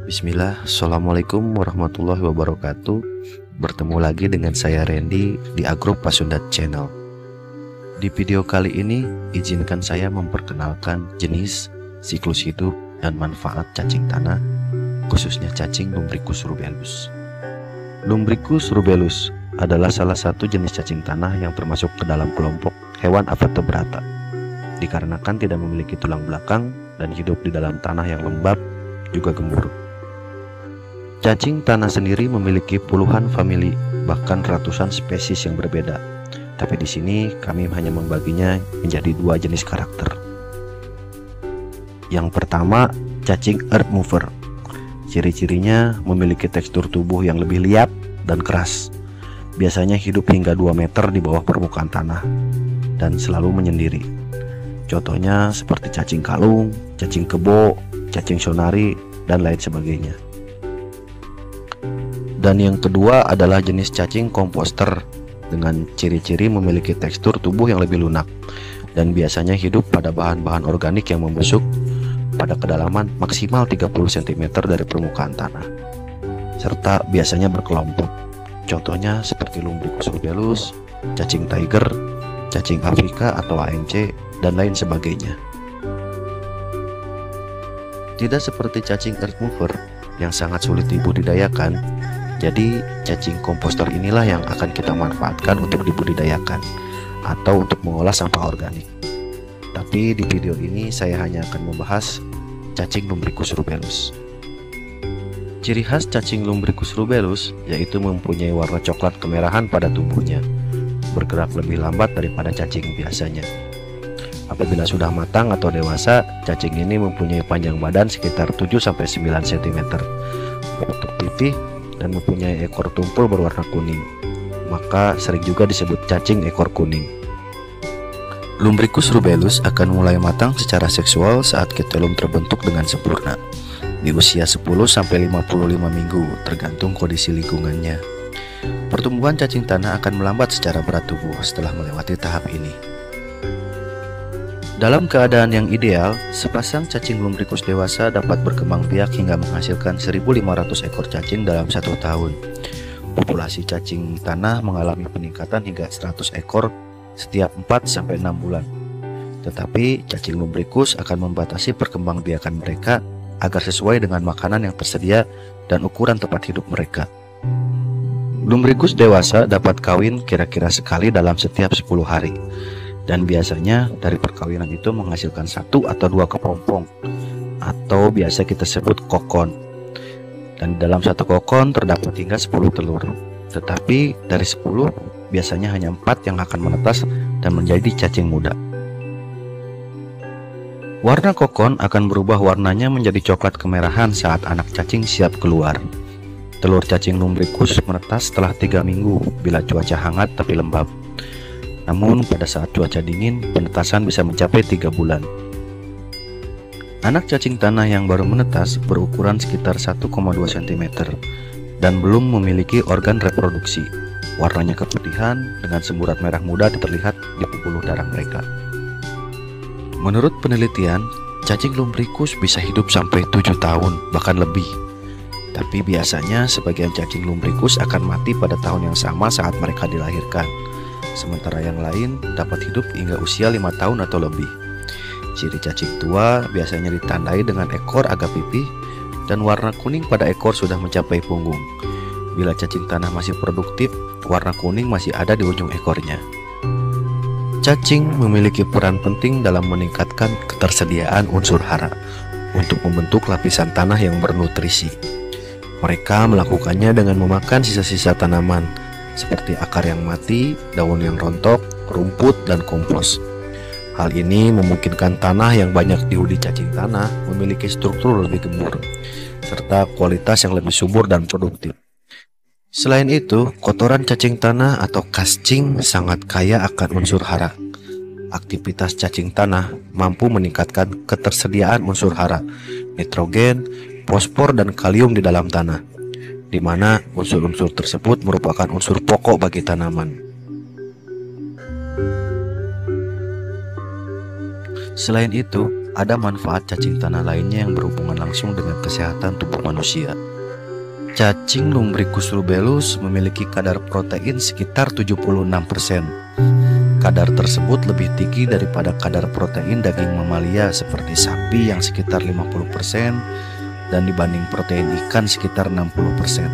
Bismillah, Assalamualaikum warahmatullahi wabarakatuh. Bertemu lagi dengan saya Randy di Agro Pasundat Channel. Di video kali ini, izinkan saya memperkenalkan jenis, siklus hidup, dan manfaat cacing tanah, khususnya cacing Lumbricus rubellus. Lumbricus rubellus adalah salah satu jenis cacing tanah yang termasuk ke dalam kelompok hewan avertebrata, dikarenakan tidak memiliki tulang belakang dan hidup di dalam tanah yang lembab juga gembur. Cacing tanah sendiri memiliki puluhan famili, bahkan ratusan spesies yang berbeda. Tapi di sini kami hanya membaginya menjadi dua jenis karakter. Yang pertama, cacing earth mover. Ciri-cirinya memiliki tekstur tubuh yang lebih liat dan keras. Biasanya hidup hingga 2 meter di bawah permukaan tanah dan selalu menyendiri. Contohnya seperti cacing kalung, cacing kebo, cacing sonari, dan lain sebagainya. Dan yang kedua adalah jenis cacing komposter dengan ciri-ciri memiliki tekstur tubuh yang lebih lunak dan biasanya hidup pada bahan-bahan organik yang membusuk pada kedalaman maksimal 30 cm dari permukaan tanah, serta biasanya berkelompok. Contohnya seperti Lumbricus rubellus, cacing tiger, cacing Afrika atau ANC, dan lain sebagainya. Tidak seperti cacing earth mover yang sangat sulit dibudidayakan, jadi cacing komposter inilah yang akan kita manfaatkan untuk dibudidayakan atau untuk mengolah sampah organik. Tapi di video ini saya hanya akan membahas cacing Lumbricus rubellus. Ciri khas cacing Lumbricus rubellus yaitu mempunyai warna coklat kemerahan pada tubuhnya, bergerak lebih lambat daripada cacing biasanya. Apabila sudah matang atau dewasa, cacing ini mempunyai panjang badan sekitar 7-9 cm, bentuk pipih, dan mempunyai ekor tumpul berwarna kuning. Maka sering juga disebut cacing ekor kuning. Lumbricus rubellus akan mulai matang secara seksual saat kitolum terbentuk dengan sempurna di usia 10-55 minggu, tergantung kondisi lingkungannya. Pertumbuhan cacing tanah akan melambat secara berat tubuh setelah melewati tahap ini. Dalam keadaan yang ideal, sepasang cacing Lumbricus dewasa dapat berkembang biak hingga menghasilkan 1.500 ekor cacing dalam 1 tahun. Populasi cacing tanah mengalami peningkatan hingga 100 ekor setiap 4-6 bulan. Tetapi cacing Lumbricus akan membatasi perkembangbiakan mereka agar sesuai dengan makanan yang tersedia dan ukuran tempat hidup mereka. Lumbricus dewasa dapat kawin kira-kira sekali dalam setiap 10 hari. Dan biasanya dari perkawinan itu menghasilkan 1 atau 2 kepompong atau biasa kita sebut kokon. Dan dalam 1 kokon terdapat hingga 10 telur. Tetapi dari 10 biasanya hanya 4 yang akan menetas dan menjadi cacing muda. Warna kokon akan berubah warnanya menjadi coklat kemerahan saat anak cacing siap keluar. Telur cacing Lumbricus menetas setelah 3 minggu bila cuaca hangat tapi lembab. Namun pada saat cuaca dingin, penetasan bisa mencapai 3 bulan. Anak cacing tanah yang baru menetas berukuran sekitar 1,2 cm dan belum memiliki organ reproduksi. Warnanya keputihan dengan semburat merah muda terlihat di pembuluh darah mereka. Menurut penelitian, cacing Lumbricus bisa hidup sampai 7 tahun, bahkan lebih. Tapi biasanya sebagian cacing Lumbricus akan mati pada tahun yang sama saat mereka dilahirkan. Sementara yang lain dapat hidup hingga usia 5 tahun atau lebih. Ciri cacing tua biasanya ditandai dengan ekor agak pipih dan warna kuning pada ekor sudah mencapai punggung. Bila cacing tanah masih produktif, warna kuning masih ada di ujung ekornya. Cacing memiliki peran penting dalam meningkatkan ketersediaan unsur hara untuk membentuk lapisan tanah yang bernutrisi. Mereka melakukannya dengan memakan sisa-sisa tanaman seperti akar yang mati, daun yang rontok, rumput, dan kompos. Hal ini memungkinkan tanah yang banyak dihuni cacing tanah memiliki struktur lebih gembur, serta kualitas yang lebih subur dan produktif. Selain itu, kotoran cacing tanah atau kascing sangat kaya akan unsur hara. Aktivitas cacing tanah mampu meningkatkan ketersediaan unsur hara, nitrogen, fosfor, dan kalium di dalam tanah, di mana unsur-unsur tersebut merupakan unsur pokok bagi tanaman. Selain itu, ada manfaat cacing tanah lainnya yang berhubungan langsung dengan kesehatan tubuh manusia. Cacing Lumbricus rubellus memiliki kadar protein sekitar 76%. Kadar tersebut lebih tinggi daripada kadar protein daging mamalia seperti sapi yang sekitar 50% dan dibanding protein ikan sekitar 60%.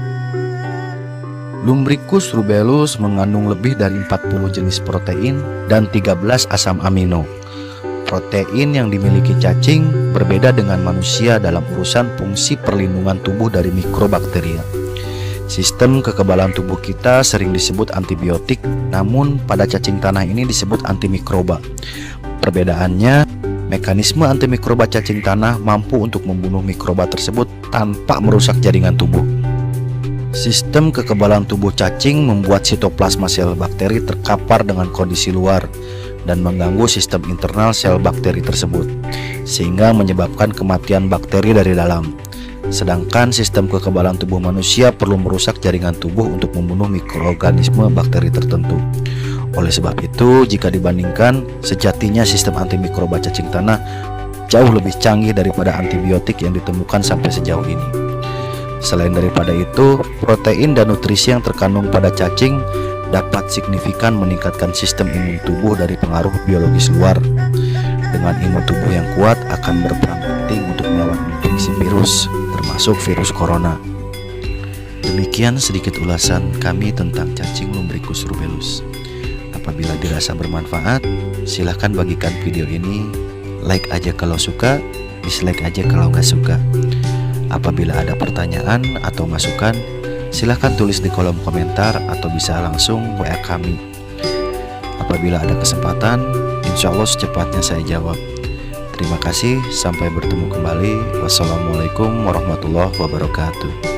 Lumbricus rubellus mengandung lebih dari 40 jenis protein dan 13 asam amino. Protein yang dimiliki cacing berbeda dengan manusia dalam urusan fungsi perlindungan tubuh dari mikrobakteria. Sistem kekebalan tubuh kita sering disebut antibiotik, namun pada cacing tanah ini disebut antimikroba. Perbedaannya, mekanisme antimikroba cacing tanah mampu untuk membunuh mikroba tersebut tanpa merusak jaringan tubuh. Sistem kekebalan tubuh cacing membuat sitoplasma sel bakteri terkapar dengan kondisi luar dan mengganggu sistem internal sel bakteri tersebut, sehingga menyebabkan kematian bakteri dari dalam. Sedangkan sistem kekebalan tubuh manusia perlu merusak jaringan tubuh untuk membunuh mikroorganisme bakteri tertentu. Oleh sebab itu, jika dibandingkan, sejatinya sistem antimikroba cacing tanah jauh lebih canggih daripada antibiotik yang ditemukan sampai sejauh ini. Selain daripada itu, protein dan nutrisi yang terkandung pada cacing dapat signifikan meningkatkan sistem imun tubuh dari pengaruh biologis luar. Dengan imun tubuh yang kuat akan berperan penting untuk melawan infeksi virus, termasuk virus corona. Demikian sedikit ulasan kami tentang cacing Lumbricus rubellus. Apabila dirasa bermanfaat, silahkan bagikan video ini, like aja kalau suka, dislike aja kalau nggak suka. Apabila ada pertanyaan atau masukan, silahkan tulis di kolom komentar atau bisa langsung WA kami. Apabila ada kesempatan, insya Allah secepatnya saya jawab. Terima kasih, sampai bertemu kembali. Wassalamualaikum warahmatullahi wabarakatuh.